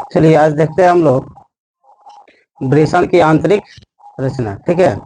चलिए आज देखते हैं हम लोग वृषण की आंतरिक रचना। ठीक है,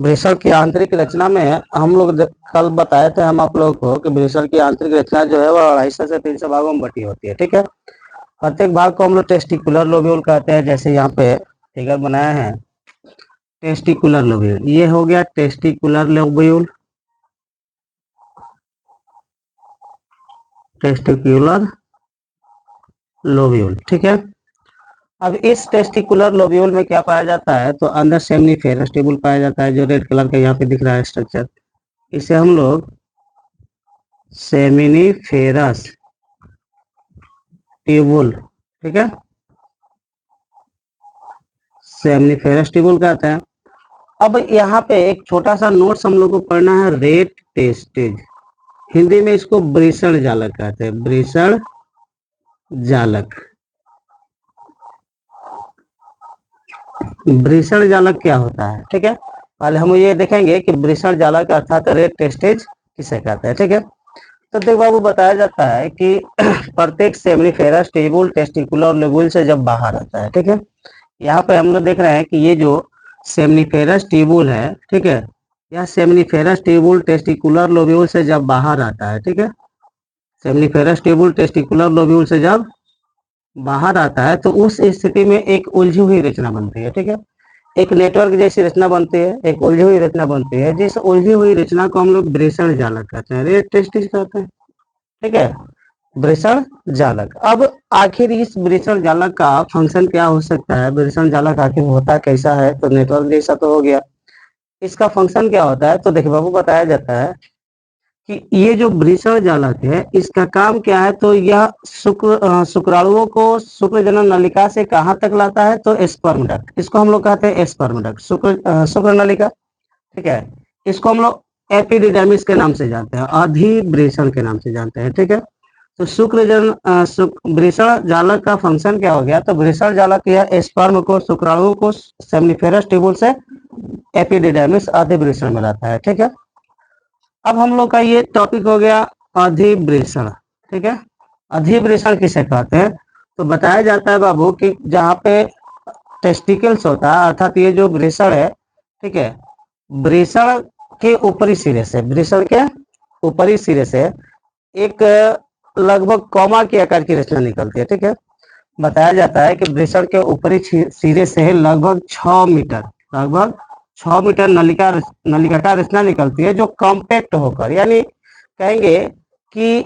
वृषण की आंतरिक रचना में हम लोग कल बताए थे हम आप लोगों को कि वृषण की आंतरिक रचना जो है वह 250 से 300 भागों में बटी होती है। ठीक है, प्रत्येक भाग को हम लोग टेस्टिकुलर लोब्यूल कहते हैं। जैसे यहाँ पे फिगर बनाया है टेस्टिकुलर लोब्यूल, ये हो गया टेस्टिकुलर लोब्यूल, टेस्टिकुलर लोब्यूल। ठीक है, अब इस टेस्टिकुलर लोब्यूल में क्या पाया जाता है, तो अंदर सेमिनिफेरस ट्यूबुल पाया जाता है, जो रेड कलर का यहाँ पे दिख रहा है स्ट्रक्चर, इसे हम लोग सेमिनिफेरस ट्यूबुल, ठीक है, सेमिनिफेरस ट्यूबुल कहते हैं। अब यहाँ पे एक छोटा सा नोट्स हम लोग को पढ़ना है, रेट टेस्टेज, हिंदी में इसको वृषण जालक कहते हैं, वृषण जालक। वृषण जालक क्या होता है, ठीक है, पहले हम ये देखेंगे कि वृषण जालक अर्थात रेट टेस्टेज किसे कहते हैं। ठीक है, तो देखो बाबू बताया जाता है कि प्रत्येक सेमिनिफेरस ट्यूबुल टेस्टिकुलर लोब्यूल से जब बाहर आता है। ठीक है, यहाँ पे हम लोग देख रहे हैं कि ये जो सेमिनिफेरस ट्यूबुल है, ठीक है, यह सेमिनिफेरस ट्यूबुल टेस्टिकुलर लोब्यूल से जब बाहर आता है, ठीक है, सेमिनिफेरस ट्यूबुल टेस्टिकुलर लोब्यूल से जब बाहर आता है तो उस स्थिति में एक उलझी हुई रचना बनती है। ठीक है, एक नेटवर्क जैसी रचना बनती है, एक उलझी हुई रचना बनती है, जिस उलझी हुई रचना को हम लोग वृषण जालक कहते हैं, रेट टेस्टेज कहते हैं। ठीक है, वृषण जालक। अब आखिर इस वृषण जालक का फंक्शन क्या हो सकता है, वृषण जालक आखिर होता कैसा है, तो नेटवर्क जैसा तो हो गया, इसका फंक्शन क्या होता है, तो देखिए बाबू बताया जाता है कि ये जो वृषण जालक है इसका काम क्या है, तो यह शुक्राणुओं को शुक्र जनन नलिका से कहाँ तक लाता है, तो स्पर्म डक्ट, इसको हम लोग कहते हैं स्पर्म डक्ट, शुक्र नलिका। ठीक है, इसको हम लोग एपिडिडर्मिस के नाम से जानते हैं, अधिवृषण के नाम से जानते हैं। ठीक है, तो वृषण जालक का फंक्शन क्या हो गया, तो वृषण जालक यह स्पर्म को शुक्राणुओं को सेमिनिफेरस ट्यूबुल से एपिडिडर्मिस अधिवृषण में लाता है। ठीक है, अब हम लोग का ये टॉपिक हो गया अधिवृषण। ठीक है, अधिवृषण किसे कहते हैं, तो बताया जाता है बाबू कि जहाँ पे टेस्टिकल्स होता है, अर्थात ये जो वृषण है, ठीक है, वृषण के ऊपरी सिरे से, वृषण के ऊपरी सिरे से एक लगभग कॉमा के आकार की रचना निकलती है। ठीक है, बताया जाता है कि वृषण के ऊपरी सिरे से लगभग 6 मीटर, लगभग 6 मीटर नलिकाकार रचना निकलती है, जो कॉम्पैक्ट होकर, यानी कहेंगे कि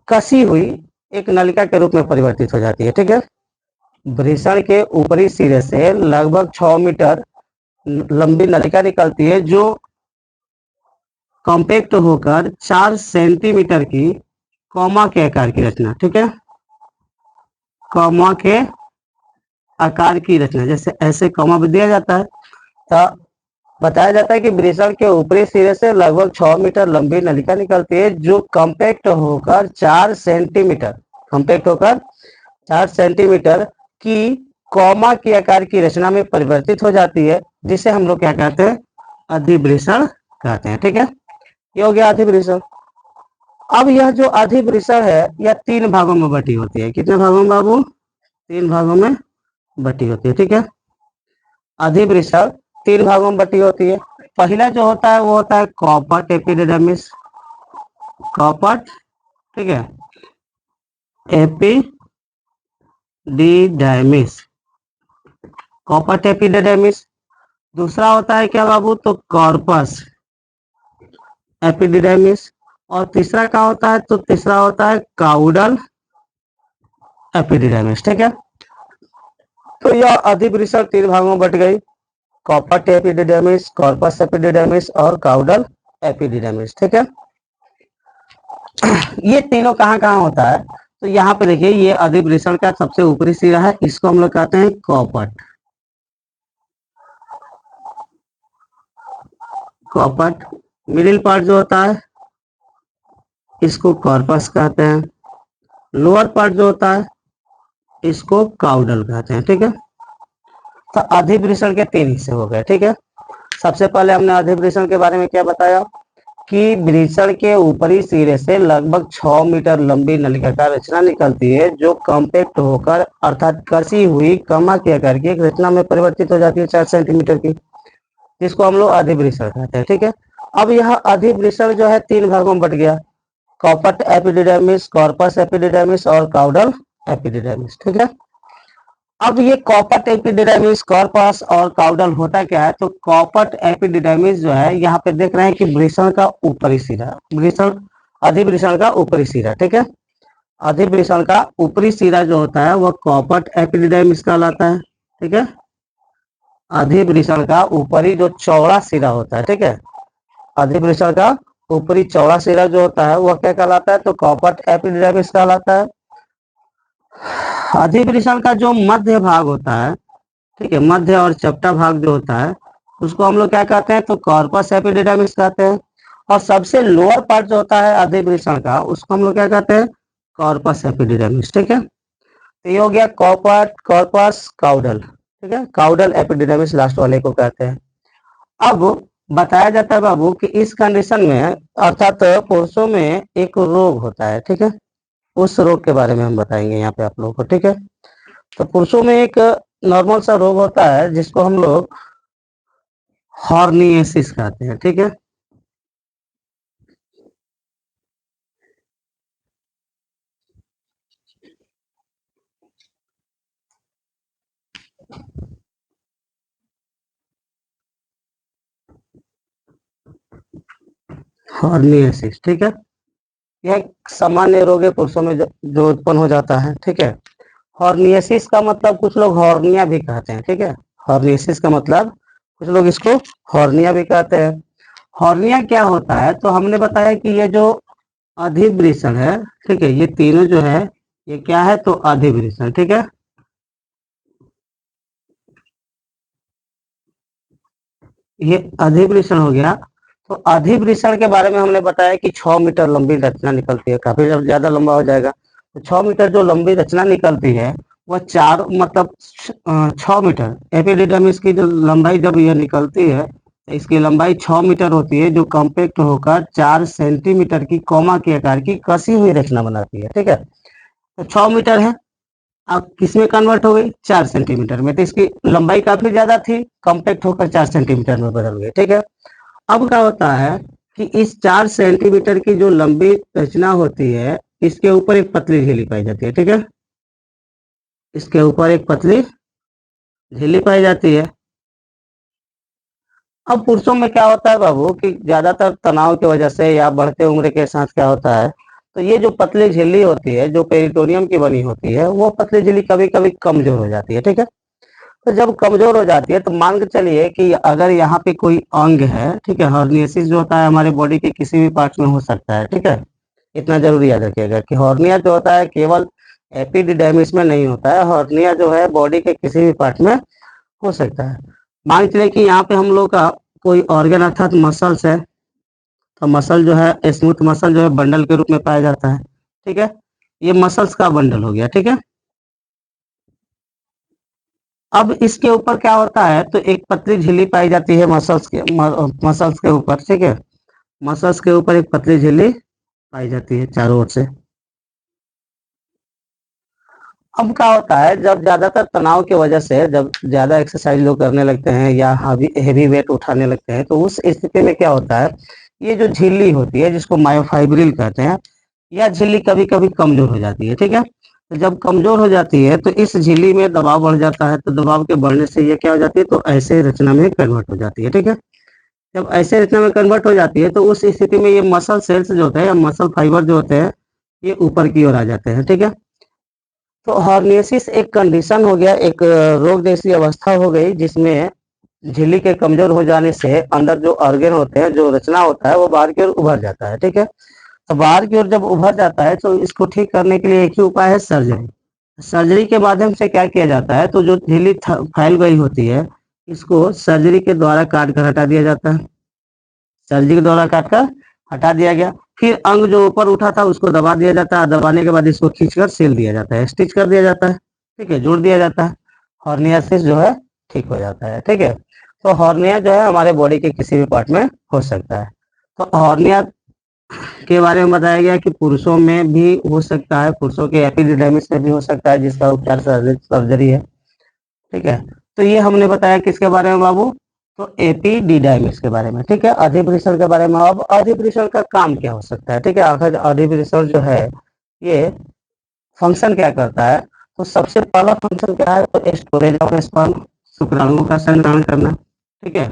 कसी हुई एक नलिका के रूप में परिवर्तित हो जाती है। ठीक है, वृषण के ऊपरी सिरे से लगभग 6 मीटर लंबी नलिका निकलती है, जो कॉम्पैक्ट होकर 4 सेंटीमीटर की कॉमा के आकार की रचना, ठीक है, कॉमा के आकार की रचना, जैसे ऐसे कॉमा भी दिया जाता है, तो बताया जाता है कि वृषण के ऊपरी सिरे से लगभग 6 मीटर लंबी नलिका निकलती है, जो कॉम्पैक्ट होकर 4 सेंटीमीटर, कॉम्पैक्ट होकर 4 सेंटीमीटर की कॉमा के आकार की रचना में परिवर्तित हो जाती है, जिसे हम लोग क्या कहते हैं, अधिवृषण कहते हैं। ठीक है, ये हो गया अधिवृषण। अब यह जो अधिवृषण है यह 3 भागों में बटी होती है। कितने भागों में बाबू, 3 भागों में बटी होती है। ठीक है, अधिवृषण 3 भागों में बटी होती है। पहला जो होता है वो होता है कॉपर्ट एपिडिडर्मिस, कॉपर्ट, ठीक है, एपिडिडर्मिस, कॉपर्ट एपिडिडर्मिस। दूसरा होता है क्या बाबू, तो कॉर्पस एपिडिडर्मिस। और तीसरा क्या होता है, तो तीसरा होता है काउडल एपिडिडर्मिस। ठीक है, तो यह अधिवृषण 3 भागों में बट गई, कॉपर्ट एपिडिडर्मिस, कॉर्पस एपिडिडर्मिस और काउडल एपिडिडर्मिस। ठीक है, ये तीनों कहाँ कहाँ होता है, तो यहाँ पे देखिए ये अधिवृषण का सबसे ऊपरी सिरा है, इसको हम लोग कहते हैं कॉपर्ट, कॉपर्ट। मिडिल पार्ट जो होता है इसको कॉर्पस कहते हैं, लोअर पार्ट जो होता है इसको काउडल कहते हैं। ठीक है, तो अधिवृषण के 3 हिस्से हो गए। ठीक है, सबसे पहले हमने अधिवृषण के बारे में क्या बताया कि वृषण के ऊपरी सिरे से लगभग 6 मीटर लंबी नलिकाकार रचना निकलती है जो कॉम्पैक्ट होकर अर्थात कसी हुई कमा के आकार की एक रचना में परिवर्तित हो जाती है 4 सेंटीमीटर की, जिसको हम लोग अधिवृषण कहते हैं। ठीक है, अब यह अधिवृषण जो है 3 भागों में बट गया, कॉपट एपिडिडर्मिस, कॉर्पस एपिडिडर्मिस और काउडल एपिडिडर्मिस। ठीक है, अब ये कॉपट एपिडिडर्मिस, कॉर्पस और काउडल होता क्या है, तो कॉपट एपिडिडर्मिस जो है यहाँ पे देख रहे हैं कि वृषण का ऊपरी सिरा, वृषण अधिवृषण का ऊपरी सिरा। ठीक है, अधिवृषण का ऊपरी सिरा जो होता है वह कॉपट एपिडिडर्मिस कहलाता है। ठीक है, अधिवृषण का ऊपरी जो चौड़ा सिरा होता है, ठीक है, अधिवृषण का ऊपरी चौड़ा सिरा जो होता है वह क्या कहलाता है, तो कॉपट एपिडिडर्मिस कहलाता है। अधिवृषण का जो मध्य भाग होता है, ठीक है, मध्य और चपटा भाग जो होता है उसको हम लोग क्या कहते हैं, तो कॉर्पस एपिडिडर्मिस कहते हैं। और सबसे लोअर पार्ट जो होता है अधिवृषण का उसको हम लोग क्या कहते हैं, कॉर्पस एपिडिडर्मिस। ठीक है, तो ये हो गया कॉपट, कॉर्पस, काउडल। ठीक है, काउडल एपिडिडर्मिस लास्ट वाले को कहते हैं। अब बताया जाता है बाबू कि इस कंडीशन में अर्थात पुरुषों में एक रोग होता है। ठीक है, उस रोग के बारे में हम बताएंगे यहाँ पे आप लोगों को। ठीक है, तो पुरुषों में एक नॉर्मल सा रोग होता है जिसको हम लोग हॉर्निएसिस कहते हैं। ठीक है, हॉर्निएसिस। ठीक है, यह एक सामान्य रोग है पुरुषों में जो उत्पन्न हो जाता है। ठीक है, हॉर्निएसिस का मतलब कुछ लोग हॉर्निया भी कहते हैं। ठीक है, हॉर्निएसिस का मतलब कुछ लोग इसको हॉर्निया भी कहते हैं। हॉर्निया क्या होता है, तो हमने बताया कि ये जो अधिवृषण है, ठीक है, ये तीनों जो है ये क्या है, तो अधिवृषण। ठीक है, ये अधिवृषण हो गया। तो अधिवृषण के बारे में हमने बताया कि 6 मीटर लंबी रचना निकलती है, काफी जब ज्यादा लंबा हो जाएगा तो 6 मीटर जो लंबी रचना निकलती है वह चार मतलब 6 मीटर एपिडिडर्मिस की जो लंबाई जब यह निकलती है तो इसकी लंबाई 6 मीटर होती है जो कॉम्पैक्ट होकर 4 सेंटीमीटर की कोमा के आकार की कसी हुई रचना बनाती है। ठीक है, तो 6 मीटर है, अब किसमें कन्वर्ट हो गई, 4 सेंटीमीटर में, तो इसकी लंबाई काफी ज्यादा थी, कॉम्पैक्ट होकर 4 सेंटीमीटर में बदल गई। ठीक है, अब क्या होता है कि इस 4 सेंटीमीटर की जो लंबी रचना होती है इसके ऊपर एक पतली झिल्ली पाई जाती है। ठीक है, इसके ऊपर एक पतली झिल्ली पाई जाती है। अब पुरुषों में क्या होता है बाबू कि ज्यादातर तनाव की वजह से या बढ़ते उम्र के साथ क्या होता है, तो ये जो पतली झिल्ली होती है जो पेरिटोनियम की बनी होती है वो पतली झिल्ली कभी कभी कमजोर हो जाती है। ठीक है, तो जब कमजोर हो जाती है तो मान के चलिए कि अगर यहाँ पे कोई अंग है, ठीक है, हॉर्नियासिस जो होता है हमारे बॉडी के किसी भी पार्ट में हो सकता है। ठीक है, इतना जरूर याद रखिएगा कि हॉर्निया जो होता है केवल एपिडिडर्मिस में नहीं होता है, हॉर्निया जो है बॉडी के किसी भी पार्ट में हो सकता है। मान के चलिए कि यहाँ पे हम लोग का कोई ऑर्गन अर्थात मसल्स है, तो मसल जो है स्मूथ मसल जो है बंडल के रूप में पाया जाता है। ठीक है, ये मसल्स का बंडल हो गया। ठीक है, अब इसके ऊपर क्या होता है, तो एक पतली झिल्ली पाई जाती है मसल्स के ऊपर। ठीक है, मसल्स के ऊपर एक पतली झिल्ली पाई जाती है चारों ओर से। अब क्या होता है जब ज्यादातर तनाव की वजह से जब ज्यादा एक्सरसाइज लोग करने लगते हैं या हेवी वेट उठाने लगते हैं तो उस स्थिति में क्या होता है, ये जो झिल्ली होती है जिसको मायोफाइब्रिल कहते हैं, यह झिल्ली कभी कभी कमजोर हो जाती है। ठीक है, तो जब कमजोर हो जाती है तो इस झिल्ली में दबाव बढ़ जाता है, तो दबाव के बढ़ने से ये क्या हो जाती है, तो ऐसे रचना में कन्वर्ट हो जाती है। ठीक है, जब ऐसे रचना में कन्वर्ट हो जाती है तो उस स्थिति में ये मसल सेल्स जो होते हैं या मसल फाइबर जो होते हैं ये ऊपर की ओर आ जाते हैं। ठीक है, तो हॉर्नियोसिस एक कंडीशन हो गया, एक रोग जैसी अवस्था हो गई जिसमें झिल्ली के कमजोर हो जाने से अंदर जो ऑर्गन होते हैं जो रचना होता है वो बाहर की ओर उभर जाता है। ठीक है, तो बाहर की ओर जब उभर जाता है तो इसको ठीक करने के लिए एक ही उपाय है, सर्जरी। सर्जरी के माध्यम से क्या किया जाता है, तो जो झिल्ली फैल गई होती है इसको सर्जरी के द्वारा काट कर हटा दिया जाता है, सर्जरी के द्वारा काट कर हटा दिया गया। फिर अंग जो ऊपर उठा था उसको दबा दिया जाता है, दबाने के बाद इसको खींचकर सील दिया जाता है, स्टिच कर दिया जाता है। ठीक है, जोड़ दिया जाता है, हॉर्नियासिस जो है ठीक हो जाता है। ठीक है, तो हॉर्निया जो है हमारे बॉडी के किसी भी पार्ट में हो सकता है। तो हॉर्निया के बारे में बताया गया कि पुरुषों में भी हो सकता है, पुरुषों के एपिडिडर्मिस में भी हो सकता है, जिसका उपचार सर्जरी है। ठीक है, तो ये हमने बताया किसके बारे में बाबू, तो एपिडिडाइमिस के बारे में। ठीक है, अधिवृषण के बारे में। अब अधिवृषण का काम क्या हो सकता है? ठीक है, आखिर अधिवृषण जो है ये फंक्शन क्या करता है? तो सबसे पहला फंक्शन क्या है, तो स्टोरेज ऑफ स्पर्म, शुक्राणुओं का संग्रहण करना। ठीक है,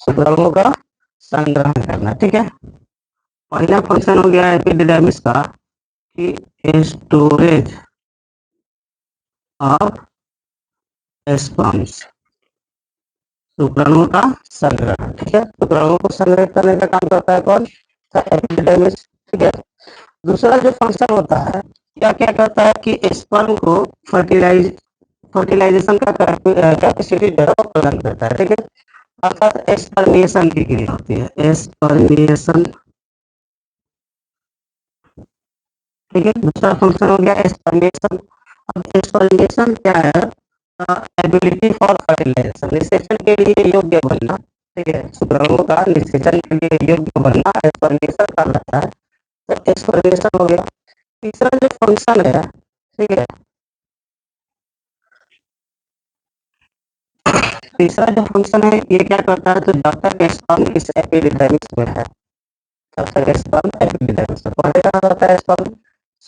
शुक्राणुओं का संग्रहण करना। ठीक है, पहला फंक्शन हो गया एपिडिडर्मिस का कि स्टोरेज ऑफ स्पर्म्स, शुक्राणुओं का संग्रहण। ठीक है, शुक्राणुओं को संग्रहित करने का काम करता है कौन, एपिडिडर्मिस। ठीक है, दूसरा जो फंक्शन होता है, क्या क्या करता है कि स्पर्म को फर्टिलाइजेशन का कैपेसिटी जो है वो प्रदान करता है। ठीक है, अर्थात स्पर्मिएशन की क्रिया होती है, स्पर्मिएशन। ठीक है, दूसरा फंक्शन हो गया स्पर्मिएशन। अब स्पर्मिएशन क्या है, एबिलिटी फॉर फर्टिलाइजेशन, निषेचन के लिए योग्य बनना। ठीक है, शुक्राणुओं का निषेचन के लिए योग्य बनना स्पर्मिएशन का रहता है, तो स्पर्मिएशन हो गया। तीसरा जो फंक्शन है, ठीक है, तीसरा जो फंक्शन है ये क्या करता है, तो जब तक स्पर्म इस एपिडिडर्मिस में है, तब तक स्पर्म एपिडिडर्मिस में, पहले क्या रहता है स्पर्म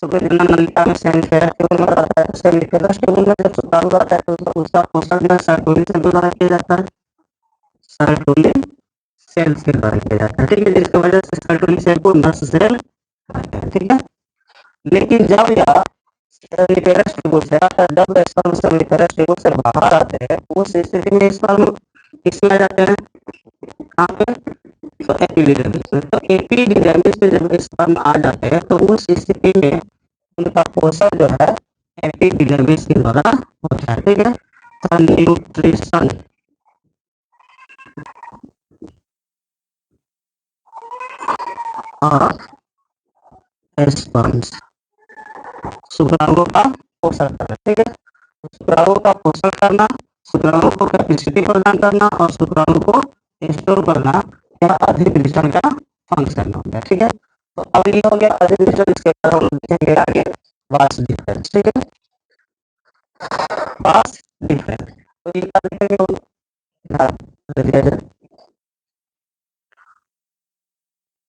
शुक्र नलिका में सेमिफेरस ट्यूबल में रहता है। सेमिफेरस ट्यूबल में जब शुक्राणु रहता है तो उसका पोषण जो है सर्टोलिन से द्वारा किया जाता है, सर्टोलिन सेल के द्वारा किया जाता है। ठीक है, जिसकी वजह से सर्टोलिन सेल को नर्स सेल कहते हैं। ठीक है, लेकिन जब यह सेमिफेरस ट्यूबल से जब स्पर्म सेमिफेरस ट्यूबल से बाहर आते हैं, उस स्थिति में स्पर्म किसमें आ जाते हैं, कहाँ पे, तो एपिडिडर्मिस में। तो एपिडिडर्मिस में जब स्पर्म आ जाते हैं तो उस स्थिति में उनका पोषण जो है एपिडिडर्मिस के द्वारा होता है। ठीक है, तो न्यूट्रिशन ऑफ स्पर्म्स, शुक्राणुओं का पोषण करना। ठीक है, शुक्राणुओं का पोषण करना, शुक्राणुओं को कैपेसिटी प्रदान करना और शुक्राणु को स्टोर करना, यह अधिवृषण का फंक्शन हो गया। ठीक है, तो अब ये हो गया अधिवृषण, इसके बाद हम देखेंगे आगे वास डिफरेंस। ठीक है, वास डिफरेंस, तो ये क्या देखेंगे,